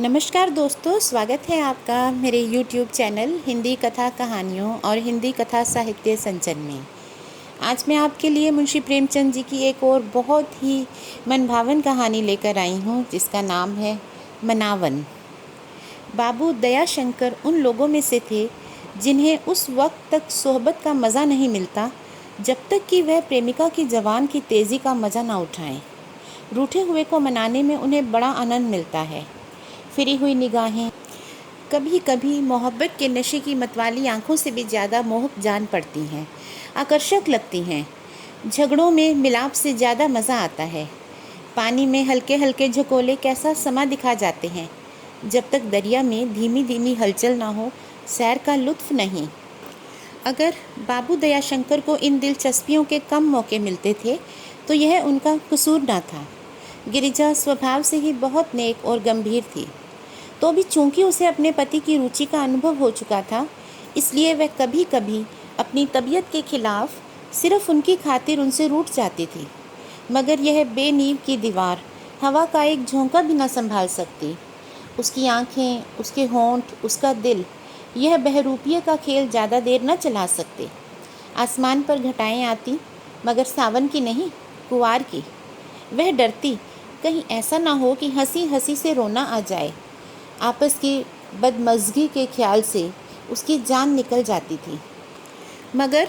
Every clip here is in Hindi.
नमस्कार दोस्तों, स्वागत है आपका मेरे YouTube चैनल हिंदी कथा कहानियों और हिंदी कथा साहित्य संचन में। आज मैं आपके लिए मुंशी प्रेमचंद जी की एक और बहुत ही मनभावन कहानी लेकर आई हूँ, जिसका नाम है मनावन। बाबू दयाशंकर उन लोगों में से थे जिन्हें उस वक्त तक सोहबत का मज़ा नहीं मिलता जब तक कि वह प्रेमिका की जवान की तेज़ी का मज़ा ना उठाएं। रूठे हुए को मनाने में उन्हें बड़ा आनंद मिलता है। फिरी हुई निगाहें, कभी कभी मोहब्बत के नशे की मतवाली आंखों से भी ज़्यादा मोहक जान पड़ती हैं, आकर्षक लगती हैं। झगड़ों में मिलाप से ज़्यादा मज़ा आता है। पानी में हल्के हल्के झकोले कैसा समा दिखा जाते हैं। जब तक दरिया में धीमी धीमी हलचल ना हो, सैर का लुत्फ़ नहीं। अगर बाबू दयाशंकर को इन दिलचस्पियों के कम मौके मिलते थे तो यह उनका कसूर ना था। गिरिजा स्वभाव से ही बहुत नेक और गंभीर थी, तो भी चूंकि उसे अपने पति की रुचि का अनुभव हो चुका था, इसलिए वह कभी कभी अपनी तबीयत के खिलाफ सिर्फ उनकी खातिर उनसे रूठ जाती थी। मगर यह बेनीव की दीवार हवा का एक झोंका भी न संभाल सकती। उसकी आंखें, उसके होंठ, उसका दिल, यह बहरूपिये का खेल ज़्यादा देर न चला सकते। आसमान पर घटाएं आती, मगर सावन की नहीं, कुवार की। वह डरती कहीं ऐसा ना हो कि हंसी हंसी से रोना आ जाए। आपस की बदमज़गी के ख्याल से उसकी जान निकल जाती थी। मगर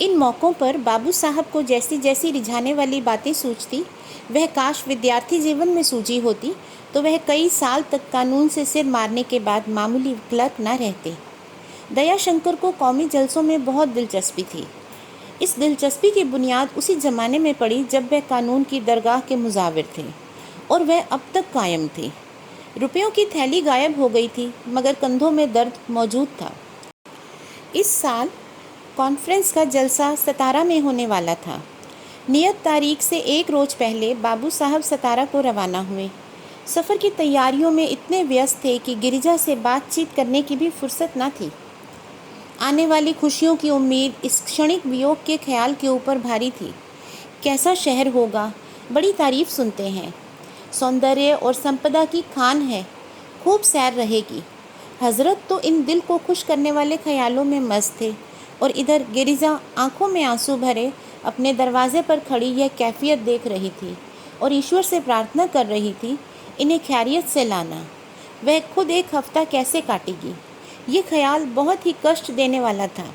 इन मौक़ों पर बाबू साहब को जैसी जैसी रिझाने वाली बातें सूझती, वह काश विद्यार्थी जीवन में सूझी होती तो वह कई साल तक कानून से सिर मारने के बाद मामूली क्लर्क न रहते। दयाशंकर को कौमी जलसों में बहुत दिलचस्पी थी। इस दिलचस्पी की बुनियाद उसी ज़माने में पड़ी जब वह कानून की दरगाह के मुजाविर थे, और वह अब तक कायम थे। रुपयों की थैली गायब हो गई थी, मगर कंधों में दर्द मौजूद था। इस साल कॉन्फ्रेंस का जलसा सतारा में होने वाला था। नियत तारीख से एक रोज़ पहले बाबू साहब सतारा को रवाना हुए। सफ़र की तैयारियों में इतने व्यस्त थे कि गिरिजा से बातचीत करने की भी फुर्सत न थी। आने वाली खुशियों की उम्मीद इस क्षणिक वियोग के ख्याल के ऊपर भारी थी। कैसा शहर होगा, बड़ी तारीफ सुनते हैं। सौंदर्य और संपदा की खान है, खूब सैर रहेगी। हजरत तो इन दिल को खुश करने वाले ख्यालों में मस्त थे, और इधर गिरिजा आंखों में आंसू भरे अपने दरवाजे पर खड़ी यह कैफियत देख रही थी और ईश्वर से प्रार्थना कर रही थी इन्हें खैरियत से लाना। वह खुद एक हफ्ता कैसे काटेगी, ये ख्याल बहुत ही कष्ट देने वाला था।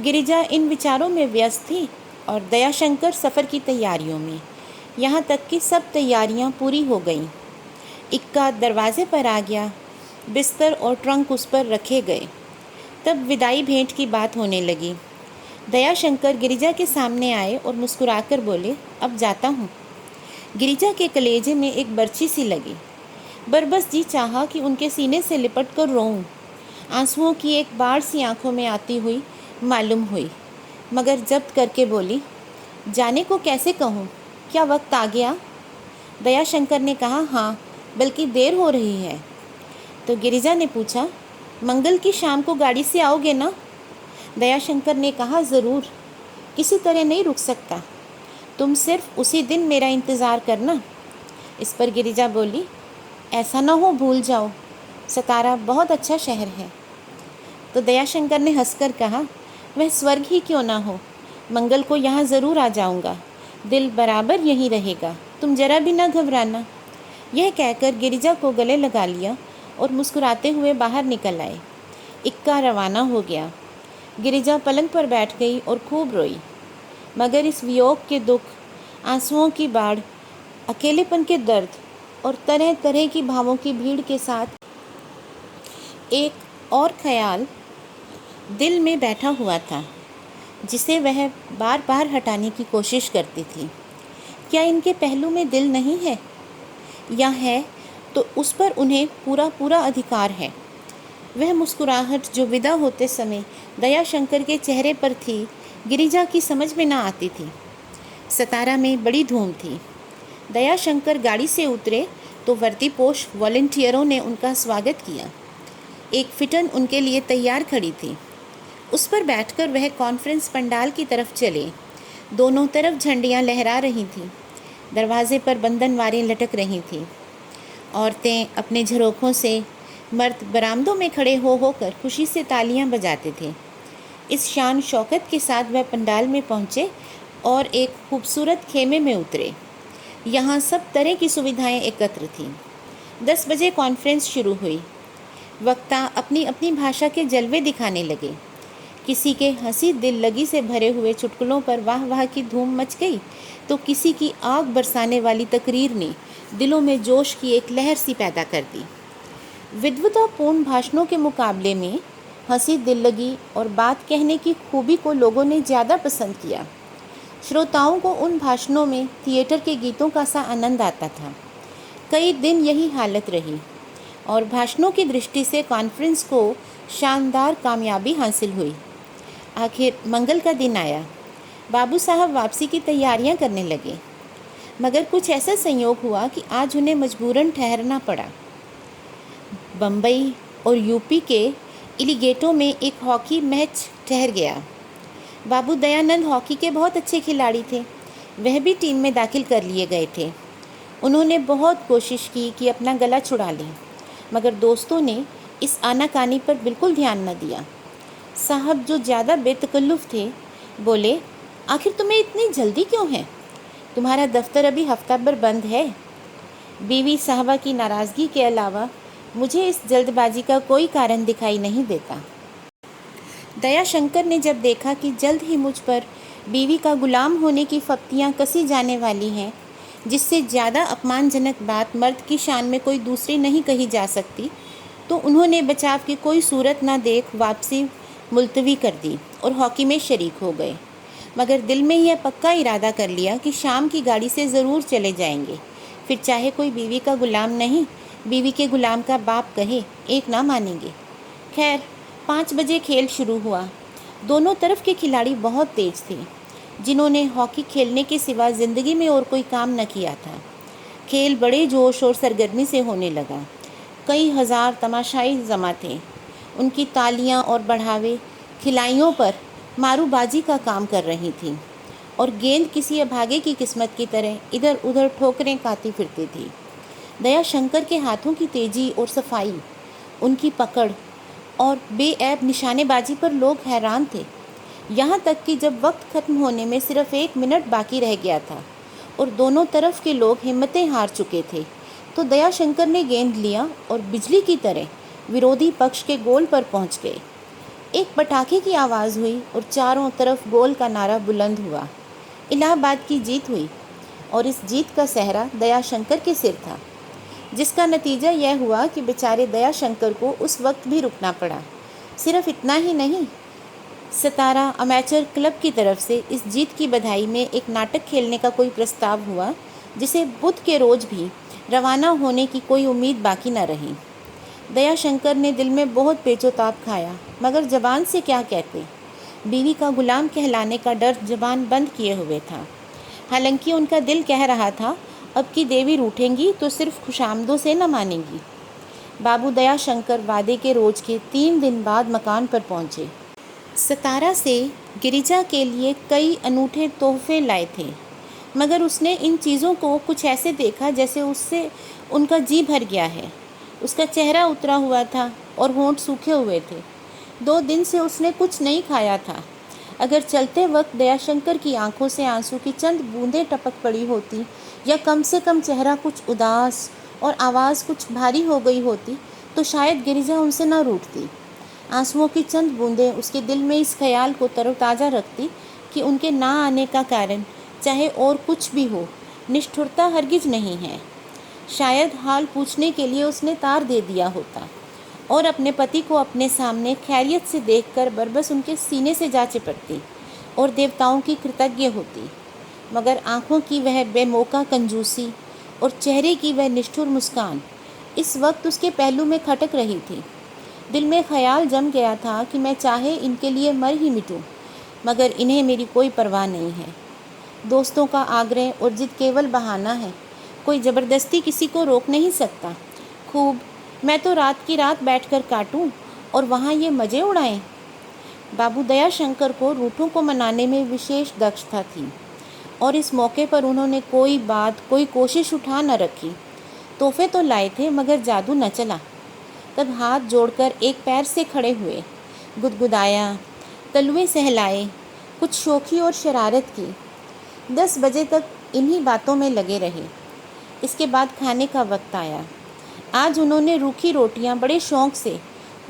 गिरिजा इन विचारों में व्यस्त थी और दयाशंकर सफ़र की तैयारियों में। यहाँ तक कि सब तैयारियाँ पूरी हो गईं। इक्का दरवाजे पर आ गया, बिस्तर और ट्रंक उस पर रखे गए। तब विदाई भेंट की बात होने लगी। दयाशंकर गिरिजा के सामने आए और मुस्कुराकर बोले, अब जाता हूँ। गिरिजा के कलेजे में एक बर्छी सी लगी। बरबस जी चाहा कि उनके सीने से लिपट कर रोऊं। आंसुओं की एक बाढ़ सी आंखों में आती हुई मालूम हुई, मगर जब्त करके बोली, जाने को कैसे कहूँ, क्या वक्त आ गया? दयाशंकर ने कहा, हाँ, बल्कि देर हो रही है। तो गिरिजा ने पूछा, मंगल की शाम को गाड़ी से आओगे ना? दयाशंकर ने कहा, ज़रूर, किसी तरह नहीं रुक सकता। तुम सिर्फ उसी दिन मेरा इंतज़ार करना। इस पर गिरिजा बोली, ऐसा ना हो भूल जाओ, सतारा बहुत अच्छा शहर है। तो दयाशंकर ने हंसकर कहा, वह स्वर्ग ही क्यों ना हो, मंगल को यहाँ ज़रूर आ जाऊँगा। दिल बराबर यहीं रहेगा, तुम जरा भी ना घबराना। यह कहकर गिरिजा को गले लगा लिया और मुस्कुराते हुए बाहर निकल आए। इक्का रवाना हो गया। गिरिजा पलंग पर बैठ गई और खूब रोई। मगर इस वियोग के दुख, आंसुओं की बाढ़, अकेलेपन के दर्द और तरह तरह की भावों की भीड़ के साथ एक और ख्याल दिल में बैठा हुआ था, जिसे वह बार बार हटाने की कोशिश करती थी। क्या इनके पहलू में दिल नहीं है, या है तो उस पर उन्हें पूरा पूरा अधिकार है। वह मुस्कुराहट जो विदा होते समय दयाशंकर के चेहरे पर थी, गिरिजा की समझ में ना आती थी। सतारा में बड़ी धूम थी। दयाशंकर गाड़ी से उतरे तो वर्दीपोश वॉलंटियरों ने उनका स्वागत किया। एक फिटन उनके लिए तैयार खड़ी थी। उस पर बैठकर वह कॉन्फ्रेंस पंडाल की तरफ चले। दोनों तरफ झंडियाँ लहरा रही थीं। दरवाजे पर बंधनवारें लटक रही थीं। औरतें अपने झरोखों से, मर्द बरामदों में खड़े हो होकर खुशी से तालियां बजाते थे। इस शान शौकत के साथ वह पंडाल में पहुँचे और एक खूबसूरत खेमे में उतरे। यहाँ सब तरह की सुविधाएं एकत्र थीं। 10 बजे कॉन्फ्रेंस शुरू हुई। वक्ता अपनी अपनी भाषा के जलवे दिखाने लगे। किसी के हंसी दिल लगी से भरे हुए चुटकुलों पर वाह वाह की धूम मच गई, तो किसी की आग बरसाने वाली तकरीर ने दिलों में जोश की एक लहर सी पैदा कर दी। विद्वतापूर्ण भाषणों के मुकाबले में हंसी दिल लगी और बात कहने की खूबी को लोगों ने ज़्यादा पसंद किया। श्रोताओं को उन भाषणों में थिएटर के गीतों का सा आनंद आता था। कई दिन यही हालत रही और भाषणों की दृष्टि से कॉन्फ्रेंस को शानदार कामयाबी हासिल हुई। आखिर मंगल का दिन आया। बाबू साहब वापसी की तैयारियां करने लगे, मगर कुछ ऐसा संयोग हुआ कि आज उन्हें मजबूरन ठहरना पड़ा। बम्बई और यूपी के इलीगेटो में एक हॉकी मैच ठहर गया। बाबू दयानंद हॉकी के बहुत अच्छे खिलाड़ी थे। वह भी टीम में दाखिल कर लिए गए थे। उन्होंने बहुत कोशिश की कि अपना गला छुड़ा लें, मगर दोस्तों ने इस आनाकानी पर बिल्कुल ध्यान न दिया। साहब, जो ज़्यादा बेतकल्लुफ़ थे, बोले, आखिर तुम्हें इतनी जल्दी क्यों है? तुम्हारा दफ्तर अभी हफ्ता भर बंद है। बीवी साहबा की नाराज़गी के अलावा मुझे इस जल्दबाजी का कोई कारण दिखाई नहीं देता। दयाशंकर ने जब देखा कि जल्द ही मुझ पर बीवी का गुलाम होने की फप्तियाँ कसी जाने वाली हैं, जिससे ज़्यादा अपमानजनक बात मर्द की शान में कोई दूसरी नहीं कही जा सकती, तो उन्होंने बचाव की कोई सूरत न देख वापसी मुलतवी कर दी और हॉकी में शरीक हो गए। मगर दिल में यह पक्का इरादा कर लिया कि शाम की गाड़ी से ज़रूर चले जाएंगे, फिर चाहे कोई बीवी का गुलाम नहीं, बीवी के गुलाम का बाप कहे, एक ना मानेंगे। खैर, 5 बजे खेल शुरू हुआ। दोनों तरफ के खिलाड़ी बहुत तेज थे, जिन्होंने हॉकी खेलने के सिवा ज़िंदगी में और कोई काम न किया था। खेल बड़े जोश और सरगर्मी से होने लगा। कई हज़ार तमाशाई जमा थे। उनकी तालियां और बढ़ावे खिलाड़ियों पर मारूबाजी का काम कर रही थी और गेंद किसी अभागे की किस्मत की तरह इधर उधर ठोकरें खाती फिरती थी। दयाशंकर के हाथों की तेज़ी और सफाई, उनकी पकड़ और बेऐब निशानेबाजी पर लोग हैरान थे। यहाँ तक कि जब वक्त ख़त्म होने में सिर्फ 1 मिनट बाकी रह गया था और दोनों तरफ के लोग हिम्मतें हार चुके थे, तो दयाशंकर ने गेंद लिया और बिजली की तरह विरोधी पक्ष के गोल पर पहुँच गए। एक पटाखे की आवाज़ हुई और चारों तरफ गोल का नारा बुलंद हुआ। इलाहाबाद की जीत हुई और इस जीत का सेहरा दयाशंकर के सिर था, जिसका नतीजा यह हुआ कि बेचारे दयाशंकर को उस वक्त भी रुकना पड़ा। सिर्फ इतना ही नहीं, सितारा अमेचर क्लब की तरफ से इस जीत की बधाई में एक नाटक खेलने का कोई प्रस्ताव हुआ, जिसे बुध के रोज़ भी रवाना होने की कोई उम्मीद बाकी न रही। दयाशंकर ने दिल में बहुत पेचोताप खाया, मगर ज़बान से क्या कहते। बीवी का गुलाम कहलाने का डर ज़बान बंद किए हुए था। हालांकि उनका दिल कह रहा था, अब की देवी रूठेंगी तो सिर्फ खुशामदों से न मानेंगी। बाबू दयाशंकर वादे के रोज़ के 3 दिन बाद मकान पर पहुँचे। सितारा से गिरिजा के लिए कई अनूठे तोहफे लाए थे, मगर उसने इन चीज़ों को कुछ ऐसे देखा जैसे उससे उनका जी भर गया है। उसका चेहरा उतरा हुआ था और होंठ सूखे हुए थे। 2 दिन से उसने कुछ नहीं खाया था। अगर चलते वक्त दयाशंकर की आंखों से आंसू की चंद बूंदें टपक पड़ी होती, या कम से कम चेहरा कुछ उदास और आवाज़ कुछ भारी हो गई होती, तो शायद गिरिजा उनसे न रूठती। आंसुओं की चंद बूंदें उसके दिल में इस ख्याल को तरोताज़ा रखती कि उनके ना आने का कारण चाहे और कुछ भी हो, निष्ठुरता हरगिज नहीं है। शायद हाल पूछने के लिए उसने तार दे दिया होता और अपने पति को अपने सामने खैरियत से देखकर बरबस उनके सीने से जा चिपटती और देवताओं की कृतज्ञ होती। मगर आँखों की वह बेमौका कंजूसी और चेहरे की वह निष्ठुर मुस्कान इस वक्त उसके पहलू में खटक रही थी। दिल में ख्याल जम गया था कि मैं चाहे इनके लिए मर ही मिटूं, मगर इन्हें मेरी कोई परवाह नहीं है। दोस्तों का आग्रह और जिद केवल बहाना है, कोई ज़बरदस्ती किसी को रोक नहीं सकता। खूब, मैं तो रात की रात बैठकर काटूं और वहाँ ये मज़े उड़ाएं। बाबू दयाशंकर को रूठों को मनाने में विशेष दक्षता थी और इस मौके पर उन्होंने कोई बात, कोई कोशिश उठा न रखी। तोहफे तो लाए थे मगर जादू न चला। तब हाथ जोड़कर एक पैर से खड़े हुए, गुदगुदाया, तलुए सहलाए, कुछ शोखी और शरारत की। 10 बजे तक इन्हीं बातों में लगे रहे। इसके बाद खाने का वक्त आया। आज उन्होंने रूखी रोटियां बड़े शौक़ से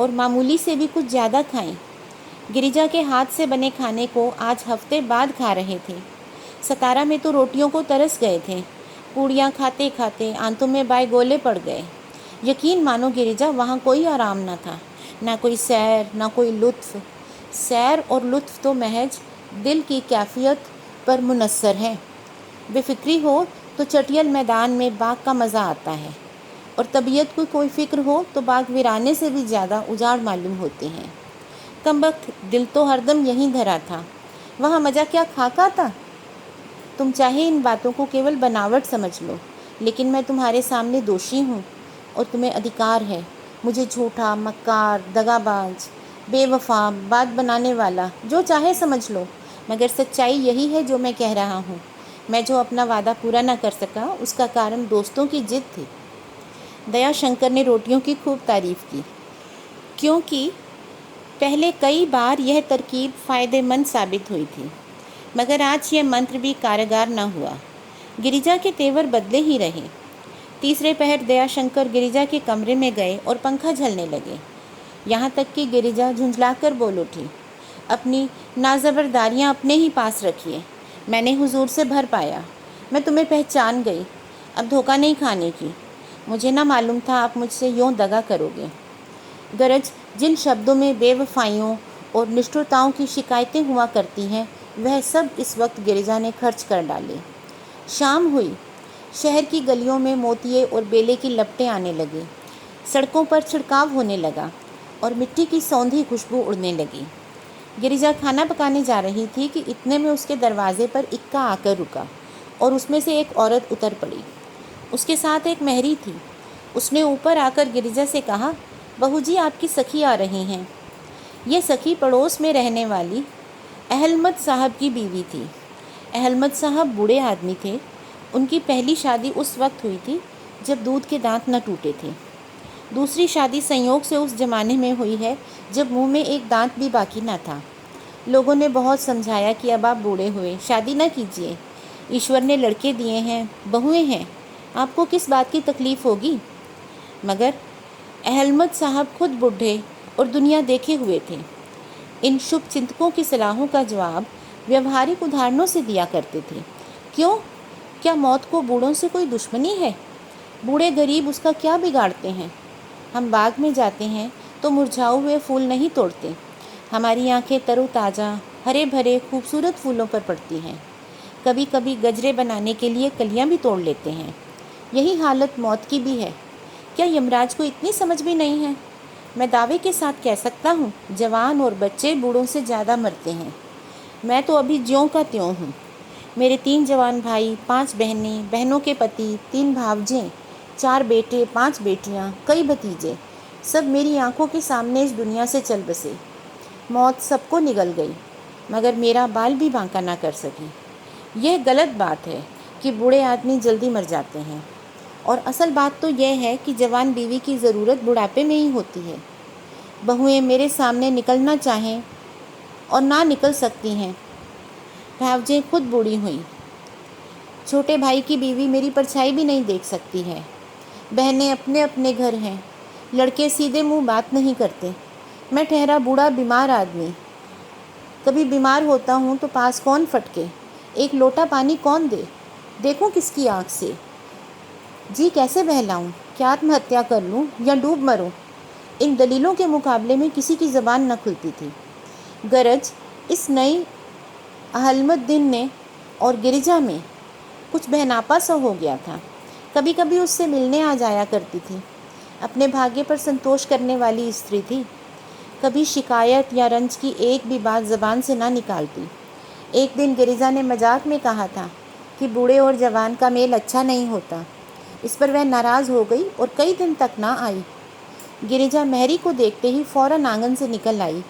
और मामूली से भी कुछ ज़्यादा खाईं। गिरिजा के हाथ से बने खाने को आज हफ्ते बाद खा रहे थे। सतारा में तो रोटियों को तरस गए थे। पूड़ियाँ खाते खाते आंतों में बाएं-गोले पड़ गए। यकीन मानो गिरिजा, वहाँ कोई आराम न था, ना कोई सैर, ना कोई लुत्फ़। सैर और लुत्फ़ तो महज दिल की कैफियत पर मुनस्सर है। बेफिक्री हो तो चटियल मैदान में बाग का मज़ा आता है, और तबीयत को कोई फ़िक्र हो तो बाग वीराने से भी ज़्यादा उजाड़ मालूम होते हैं। कमबख्त, दिल तो हरदम यहीं धरा था, वहाँ मज़ा क्या खाका था। तुम चाहे इन बातों को केवल बनावट समझ लो, लेकिन मैं तुम्हारे सामने दोषी हूँ और तुम्हें अधिकार है मुझे झूठा, मक्कार, दगाबाज, बेवफा, बात बनाने वाला जो चाहे समझ लो, मगर सच्चाई यही है जो मैं कह रहा हूँ। मैं जो अपना वादा पूरा न कर सका उसका कारण दोस्तों की जिद थी। दयाशंकर ने रोटियों की खूब तारीफ़ की, क्योंकि पहले कई बार यह तरकीब फ़ायदेमंद साबित हुई थी, मगर आज यह मंत्र भी कारगर न हुआ। गिरिजा के तेवर बदले ही रहे। तीसरे पहर दयाशंकर गिरिजा के कमरे में गए और पंखा झलने लगे। यहाँ तक कि गिरिजा झुंझलाकर बोल उठी, अपनी नाज़बरदारियाँ अपने ही पास रखिए। मैंने हुजूर से भर पाया, मैं तुम्हें पहचान गई, अब धोखा नहीं खाने की। मुझे ना मालूम था आप मुझसे यूँ दगा करोगे। गरज जिन शब्दों में बेवफाइयों और निष्ठुरताओं की शिकायतें हुआ करती हैं, वह सब इस वक्त गिरिजा ने खर्च कर डाले। शाम हुई। शहर की गलियों में मोतिये और बेले की लपटें आने लगी। सड़कों पर छिड़काव होने लगा और मिट्टी की सौंधी खुशबू उड़ने लगी। गिरिजा खाना पकाने जा रही थी कि इतने में उसके दरवाजे पर इक्का आकर रुका और उसमें से एक औरत उतर पड़ी। उसके साथ एक महरी थी। उसने ऊपर आकर गिरिजा से कहा, बहू जी, आपकी सखी आ रही हैं। ये सखी पड़ोस में रहने वाली अहलमद साहब की बीवी थी। अहलमद साहब बूढ़े आदमी थे। उनकी पहली शादी उस वक्त हुई थी जब दूध के दांत न टूटे थे। दूसरी शादी संयोग से उस ज़माने में हुई है जब मुंह में एक दांत भी बाकी न था। लोगों ने बहुत समझाया कि अब आप बूढ़े हुए, शादी न कीजिए। ईश्वर ने लड़के दिए हैं, बहुएं हैं, आपको किस बात की तकलीफ़ होगी। मगर अहलमद साहब खुद बूढ़े और दुनिया देखे हुए थे। इन शुभ चिंतकों की सलाहों का जवाब व्यवहारिक उदाहरणों से दिया करते थे। क्यों? क्या मौत को बूढ़ों से कोई दुश्मनी है? बूढ़े गरीब उसका क्या बिगाड़ते हैं? हम बाग में जाते हैं तो मुरझाए हुए फूल नहीं तोड़ते। हमारी आंखें तरोताज़ा, हरे भरे खूबसूरत फूलों पर पड़ती हैं। कभी कभी गजरे बनाने के लिए कलियां भी तोड़ लेते हैं। यही हालत मौत की भी है। क्या यमराज को इतनी समझ भी नहीं है? मैं दावे के साथ कह सकता हूँ, जवान और बच्चे बूढ़ों से ज़्यादा मरते हैं। मैं तो अभी ज्यों का त्यों हूँ। मेरे 3 जवान भाई, 5 बहनें, बहनों के पति, 3 भावजें, 4 बेटे, 5 बेटियाँ, कई भतीजे, सब मेरी आंखों के सामने इस दुनिया से चल बसे। मौत सबको निगल गई, मगर मेरा बाल भी बांका ना कर सकी। यह गलत बात है कि बूढ़े आदमी जल्दी मर जाते हैं, और असल बात तो यह है कि जवान बीवी की ज़रूरत बुढ़ापे में ही होती है। बहुएं मेरे सामने निकलना चाहें और ना निकल सकती हैं। भावजें खुद बूढ़ी हुई। छोटे भाई की बीवी मेरी परछाई भी नहीं देख सकती है। बहनें अपने अपने घर हैं। लड़के सीधे मुंह बात नहीं करते। मैं ठहरा बूढ़ा बीमार आदमी। कभी बीमार होता हूँ तो पास कौन फटके, एक लोटा पानी कौन दे, देखूँ किसकी आँख से। जी कैसे बहलाऊँ, क्या आत्महत्या कर लूँ या डूब मरूँ। इन दलीलों के मुकाबले में किसी की ज़बान न खुलती थी। गरज इस नई अहलमद्दीन ने और गिरिजा में कुछ बहनापा सा हो गया था। कभी कभी उससे मिलने आ जाया करती थी। अपने भाग्य पर संतोष करने वाली स्त्री थी। कभी शिकायत या रंज की एक भी बात ज़बान से ना निकालती। एक दिन गिरिजा ने मजाक में कहा था कि बूढ़े और जवान का मेल अच्छा नहीं होता। इस पर वह नाराज़ हो गई और कई दिन तक ना आई। गिरिजा महरी को देखते ही फ़ौरन आंगन से निकल आई।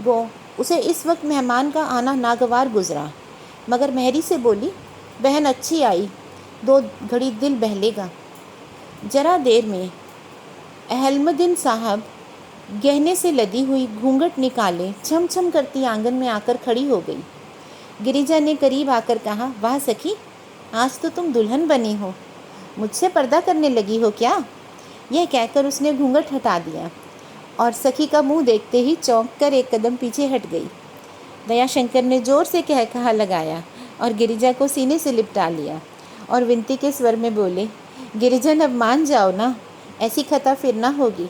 वो उसे इस वक्त मेहमान का आना नागवार गुजरा, मगर महरी से बोली, बहन अच्छी आई, 2 घड़ी दिल बहलेगा। जरा देर में अहलमुद्दीन साहब गहने से लदी हुई घूंघट निकाले छम छम करती आंगन में आकर खड़ी हो गई। गिरिजा ने करीब आकर कहा, वाह सखी, आज तो तुम दुल्हन बनी हो, मुझसे पर्दा करने लगी हो क्या? यह कहकर उसने घूंघट हटा दिया और सखी का मुंह देखते ही चौंक कर एक कदम पीछे हट गई। दयाशंकर ने जोर से कह कहा लगाया और गिरिजा को सीने से लिपटा लिया और विनती के स्वर में बोले, गिरिजन अब मान जाओ ना, ऐसी खता फिर ना होगी।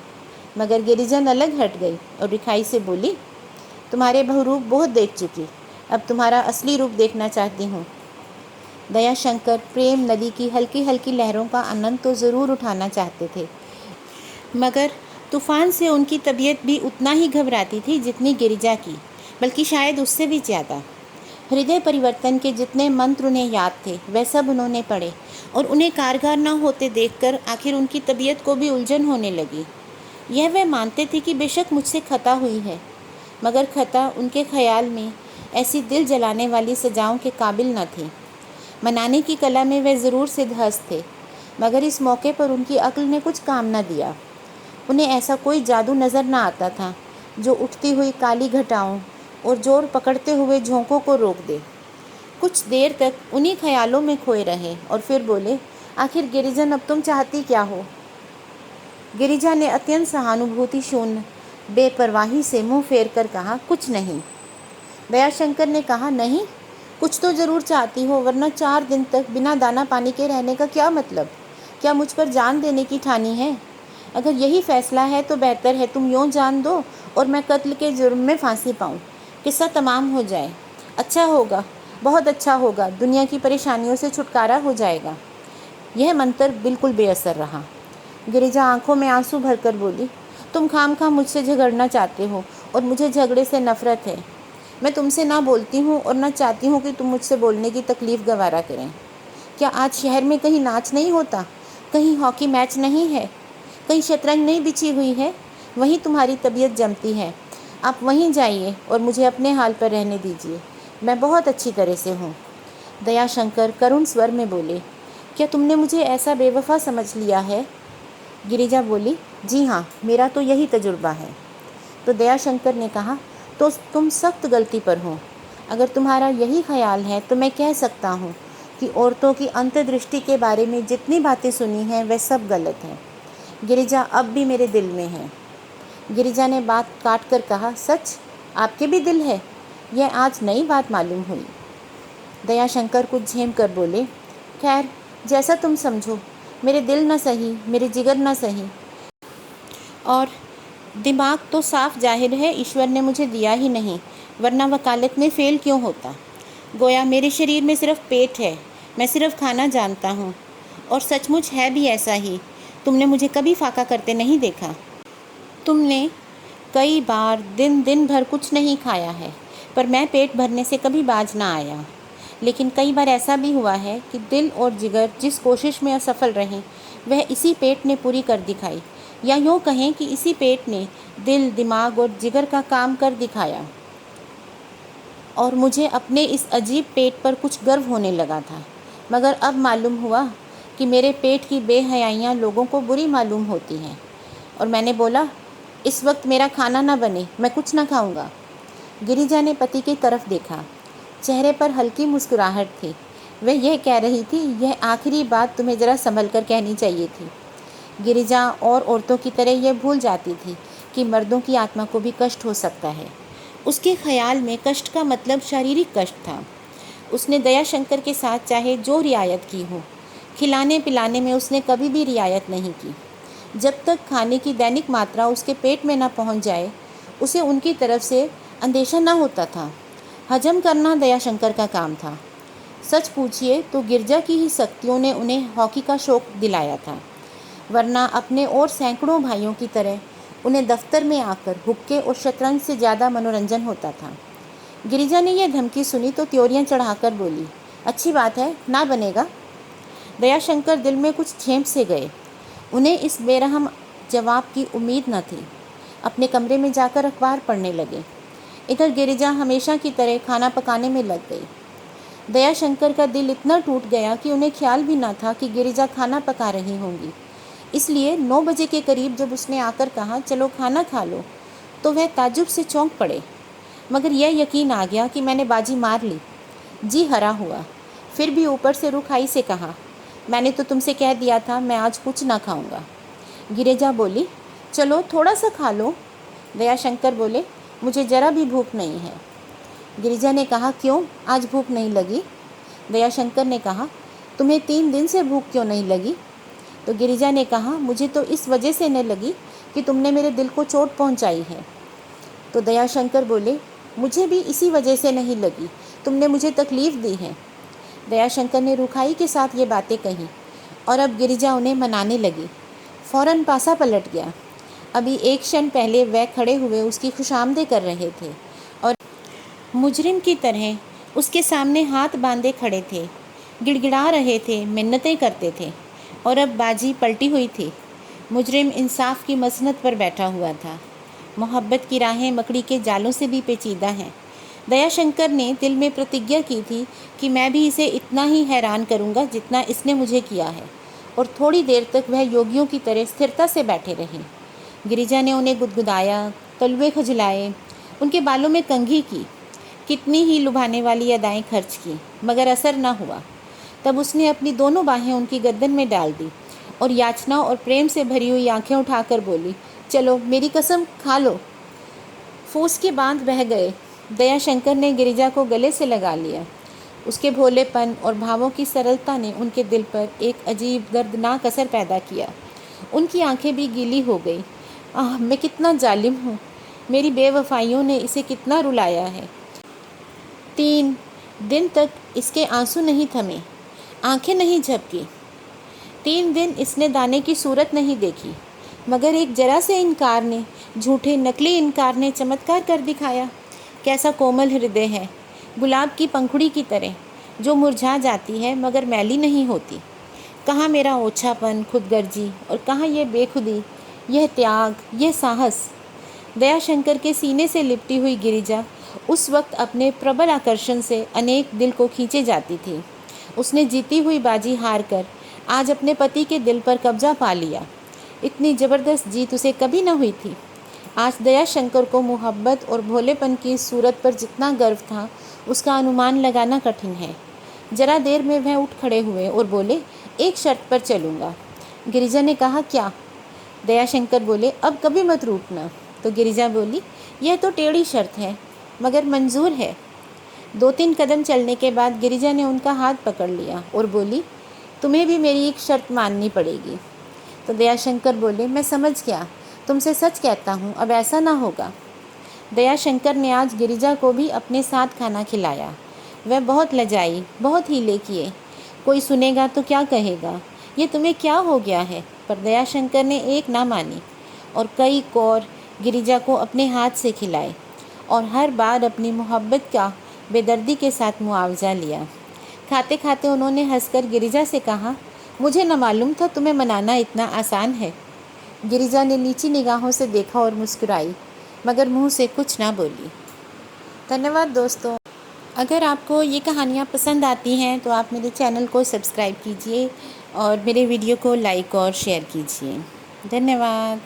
मगर गिरिजन अलग हट गई और रिखाई से बोली, तुम्हारे बहुरूप बहुत देख चुकी, अब तुम्हारा असली रूप देखना चाहती हूँ। दयाशंकर प्रेम नदी की हल्की हल्की लहरों का आनंद तो ज़रूर उठाना चाहते थे, मगर तूफ़ान से उनकी तबीयत भी उतना ही घबराती थी जितनी गिरिजा की, बल्कि शायद उससे भी ज़्यादा। हृदय परिवर्तन के जितने मंत्र उन्हें याद थे वह सब उन्होंने पढ़े और उन्हें कारगर न होते देखकर आखिर उनकी तबीयत को भी उलझन होने लगी। यह वह मानते थे कि बेशक मुझसे खता हुई है, मगर खता उनके ख्याल में ऐसी दिल जलाने वाली सजाओं के काबिल न थी। मनाने की कला में वे ज़रूर सिद्धहस्त थे, मगर इस मौके पर उनकी अक्ल ने कुछ काम न दिया। उन्हें ऐसा कोई जादू नज़र न आता था जो उठती हुई काली घटाओं और जोर पकड़ते हुए झोंकों को रोक दे। कुछ देर तक उन्हीं ख्यालों में खोए रहे और फिर बोले, आखिर गिरिजन अब तुम चाहती क्या हो? गिरिजा ने अत्यंत सहानुभूति शून्य बेपरवाही से मुंह फेर कर कहा, कुछ नहीं। दयाशंकर ने कहा, नहीं, कुछ तो ज़रूर चाहती हो, वरना 4 दिन तक बिना दाना पानी के रहने का क्या मतलब? क्या मुझ पर जान देने की ठानी है? अगर यही फैसला है तो बेहतर है तुम यूँ जान दो और मैं कत्ल के जुर्म में फांसी पाऊँ, किस्सा तमाम हो जाए। अच्छा होगा, बहुत अच्छा होगा, दुनिया की परेशानियों से छुटकारा हो जाएगा। यह मंत्र बिल्कुल बेअसर रहा। गिरिजा आंखों में आंसू भरकर बोली, तुम खामखा मुझसे झगड़ना चाहते हो और मुझे झगड़े से नफ़रत है। मैं तुमसे ना बोलती हूँ और ना चाहती हूँ कि तुम मुझसे बोलने की तकलीफ़ गवारा करें। क्या आज शहर में कहीं नाच नहीं होता? कहीं हॉकी मैच नहीं है? कहीं शतरंज नहीं बिछी हुई है? वहीं तुम्हारी तबीयत जमती है। आप वहीं जाइए और मुझे अपने हाल पर रहने दीजिए, मैं बहुत अच्छी तरह से हूँ। दयाशंकर करुण स्वर में बोले, क्या तुमने मुझे ऐसा बेवफा समझ लिया है? गिरिजा बोली, जी हाँ, मेरा तो यही तजुर्बा है। तो दयाशंकर ने कहा, तो तुम सख्त गलती पर हो। अगर तुम्हारा यही ख्याल है तो मैं कह सकता हूँ कि औरतों की अंतर्दृष्टि के बारे में जितनी बातें सुनी हैं वह सब गलत हैं। गिरिजा अब भी मेरे दिल में है। गिरिजा ने बात काट कर कहा, सच? आपके भी दिल है? यह आज नई बात मालूम हुई। दयाशंकर कुछ झेम कर बोले, खैर जैसा तुम समझो, मेरे दिल न सही, मेरे जिगर न सही, और दिमाग तो साफ जाहिर है ईश्वर ने मुझे दिया ही नहीं, वरना वकालत में फ़ेल क्यों होता। गोया मेरे शरीर में सिर्फ पेट है, मैं सिर्फ खाना जानता हूँ, और सचमुच है भी ऐसा ही। तुमने मुझे कभी फाका करते नहीं देखा। तुमने कई बार दिन दिन भर कुछ नहीं खाया है, पर मैं पेट भरने से कभी बाज ना आया। लेकिन कई बार ऐसा भी हुआ है कि दिल और जिगर जिस कोशिश में असफल रहे वह इसी पेट ने पूरी कर दिखाई, या यूँ कहें कि इसी पेट ने दिल, दिमाग और जिगर का काम कर दिखाया। और मुझे अपने इस अजीब पेट पर कुछ गर्व होने लगा था, मगर अब मालूम हुआ कि मेरे पेट की बेहयाइयाँ लोगों को बुरी मालूम होती हैं। और मैंने बोला, इस वक्त मेरा खाना ना बने, मैं कुछ ना खाऊंगा। गिरिजा ने पति की तरफ देखा, चेहरे पर हल्की मुस्कुराहट थी। वह यह कह रही थी, यह आखिरी बात तुम्हें ज़रा संभल कर कहनी चाहिए थी। गिरिजा और औरतों की तरह यह भूल जाती थी कि मर्दों की आत्मा को भी कष्ट हो सकता है। उसके ख्याल में कष्ट का मतलब शारीरिक कष्ट था। उसने दयाशंकर के साथ चाहे जो रियायत की हो, खिलाने पिलाने में उसने कभी भी रियायत नहीं की। जब तक खाने की दैनिक मात्रा उसके पेट में न पहुंच जाए, उसे उनकी तरफ से अंदेशा न होता था। हजम करना दयाशंकर का काम था। सच पूछिए तो गिरजा की ही शक्तियों ने उन्हें हॉकी का शौक़ दिलाया था, वरना अपने और सैकड़ों भाइयों की तरह उन्हें दफ्तर में आकर हुक्के और शतरंज से ज़्यादा मनोरंजन होता था। गिरिजा ने यह धमकी सुनी तो त्योरियां चढ़ाकर बोली, अच्छी बात है, ना बनेगा। दयाशंकर दिल में कुछ झेंप से गए। उन्हें इस बेरहम जवाब की उम्मीद न थी। अपने कमरे में जाकर अखबार पढ़ने लगे। इधर गिरिजा हमेशा की तरह खाना पकाने में लग गई। दयाशंकर का दिल इतना टूट गया कि उन्हें ख्याल भी न था कि गिरिजा खाना पका रही होंगी। इसलिए 9 बजे के करीब जब उसने आकर कहा चलो खाना खा लो, तो वह ताज्जुब से चौंक पड़े, मगर यह यकीन आ गया कि मैंने बाजी मार ली। जी हरा हुआ, फिर भी ऊपर से रुखाई से कहा, मैंने तो तुमसे कह दिया था मैं आज कुछ ना खाऊंगा। गिरिजा बोली, चलो थोड़ा सा खा लो। दयाशंकर बोले, मुझे ज़रा भी भूख नहीं है। गिरिजा ने कहा, क्यों, आज भूख नहीं लगी? दयाशंकर ने कहा, तुम्हें 3 दिन से भूख क्यों नहीं लगी? तो गिरिजा ने कहा, मुझे तो इस वजह से नहीं लगी कि तुमने मेरे दिल को चोट पहुंचाई है। तो दयाशंकर बोले, मुझे भी इसी वजह से नहीं लगी, तुमने मुझे तकलीफ़ दी है। दयाशंकर ने रुखाई के साथ ये बातें कहीं और अब गिरिजा उन्हें मनाने लगी। फ़ौरन पासा पलट गया। अभी एक क्षण पहले वह खड़े हुए उसकी खुशामदें कर रहे थे और मुजरिम की तरह उसके सामने हाथ बांधे खड़े थे, गिड़गिड़ा रहे थे, मिन्नतें करते थे, और अब बाजी पलटी हुई थी। मुजरिम इंसाफ की मसनद पर बैठा हुआ था। मोहब्बत की राहें मकड़ी के जालों से भी पेचीदा हैं। दयाशंकर ने दिल में प्रतिज्ञा की थी कि मैं भी इसे इतना ही हैरान करूंगा जितना इसने मुझे किया है, और थोड़ी देर तक वह योगियों की तरह स्थिरता से बैठे रहे। गिरिजा ने उन्हें गुदगुदाया, तलवे खजुलाए, उनके बालों में कंघी की, कितनी ही लुभाने वाली अदाएं खर्च की, मगर असर न हुआ। तब उसने अपनी दोनों बाहें उनकी गर्दन में डाल दी और याचना और प्रेम से भरी हुई आंखें उठाकर बोली, चलो मेरी कसम खा लो। फूस के बांध बह गए। दयाशंकर ने गिरिजा को गले से लगा लिया। उसके भोलेपन और भावों की सरलता ने उनके दिल पर एक अजीब दर्दनाक असर पैदा किया। उनकी आंखें भी गीली हो गई। आह, मैं कितना जालिम हूँ, मेरी बेवफाइयों ने इसे कितना रुलाया है। 3 दिन तक इसके आंसू नहीं थमे, आंखें नहीं झपकी। 3 दिन इसने दाने की सूरत नहीं देखी, मगर एक जरा से इनकार ने, झूठे नकली इनकार ने चमत्कार कर दिखाया। कैसा कोमल हृदय है, गुलाब की पंखुड़ी की तरह, जो मुरझा जाती है मगर मैली नहीं होती। कहाँ मेरा ओछापन, खुदगर्जी, और कहाँ ये बेखुदी, यह त्याग, यह साहस। दयाशंकर के सीने से लिपटी हुई गिरिजा उस वक्त अपने प्रबल आकर्षण से अनेक दिल को खींचे जाती थी। उसने जीती हुई बाजी हार कर आज अपने पति के दिल पर कब्जा पा लिया। इतनी ज़बरदस्त जीत उसे कभी न हुई थी। आज दयाशंकर को मोहब्बत और भोलेपन की सूरत पर जितना गर्व था, उसका अनुमान लगाना कठिन है। जरा देर में वह उठ खड़े हुए और बोले, एक शर्त पर चलूँगा। गिरिजा ने कहा, क्या? दयाशंकर बोले, अब कभी मत रूठना। तो गिरिजा बोली, यह तो टेढ़ी शर्त है, मगर मंजूर है। 2-3 कदम चलने के बाद गिरिजा ने उनका हाथ पकड़ लिया और बोली, तुम्हें भी मेरी एक शर्त माननी पड़ेगी। तो दयाशंकर बोले, मैं समझ गया, तुमसे सच कहता हूँ, अब ऐसा ना होगा। दयाशंकर ने आज गिरिजा को भी अपने साथ खाना खिलाया। वह बहुत लजाई, बहुत हीले किए। कोई सुनेगा तो क्या कहेगा, ये तुम्हें क्या हो गया है? पर दयाशंकर ने एक ना मानी और कई कौर गिरिजा को अपने हाथ से खिलाए और हर बार अपनी मोहब्बत का बेदर्दी के साथ मुआवजा लिया। खाते खाते उन्होंने हंसकर गिरिजा से कहा, मुझे न मालूम था तुम्हें मनाना इतना आसान है। गिरिजा ने नीची निगाहों से देखा और मुस्कुराई, मगर मुंह से कुछ ना बोली। धन्यवाद दोस्तों। अगर आपको ये कहानियाँ पसंद आती हैं तो आप मेरे चैनल को सब्सक्राइब कीजिए और मेरे वीडियो को लाइक और शेयर कीजिए। धन्यवाद।